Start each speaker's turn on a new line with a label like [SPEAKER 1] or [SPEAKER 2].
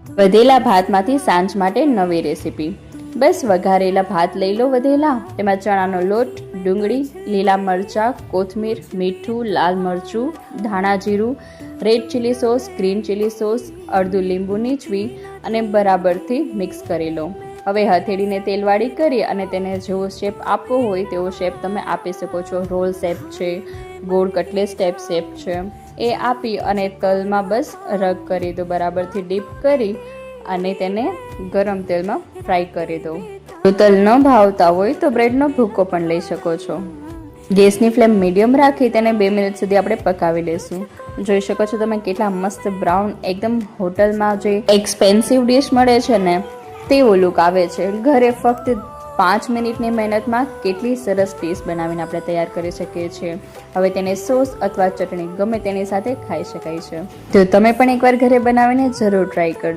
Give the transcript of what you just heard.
[SPEAKER 1] વધેલા ભાતમાંથી સાંજ માટે નવી રેસીપી. બસ વઘારેલા ભાત લઈ લો વધેલા, તેમાં ચણાનો લોટ, ડુંગળી, લીલા મરચાં, કોથમીર, મીઠું, લાલ મરચું, ધાણા જીરું, red chilli sauce, green chilli sauce, અડધું લીંબુ નીચવી અને બરાબરથી મિક્સ કરી લો. હવે હથેળીને તેલવાળી કરી અને તેને જેવો શેપ આપવો હોય તેવો શેપ તમે આપી શકો છો. રોલ શેપ છે, ગોળ કટલેસ ટાઈપ શેપ છે, એ આપી અને તલમાં બસ રગ કરી દો. બરાબરથી ડીપ કરી અને તેને ગરમ તેલમાં ફ્રાય કરી દો. જો તલ ન ભાવતા હોય તો બ્રેડનો ભૂકો પણ લઈ શકો છો. ગેસની ફ્લેમ મીડિયમ રાખી તેને 2 મિનિટ સુધી આપણે પકાવી લઈશું. જોઈ શકો છો તમે કેટલા મસ્ત બ્રાઉન, એકદમ હોટલમાં જે એક્સપેન્સિવ ડિશ મળે છે ને તેવો લુક આવે છે. ઘરે ફક્ત 5 મિનિટની મહેનતમાં કેટલી સરસ ડિશ બનાવીને આપણે તૈયાર કરી શકીએ છીએ. હવે તેને સોસ અથવા ચટણી ગમે તેની સાથે ખાઈ શકાય છે. તો તમે પણ એકવાર ઘરે બનાવીને જરૂર ટ્રાય કરજો.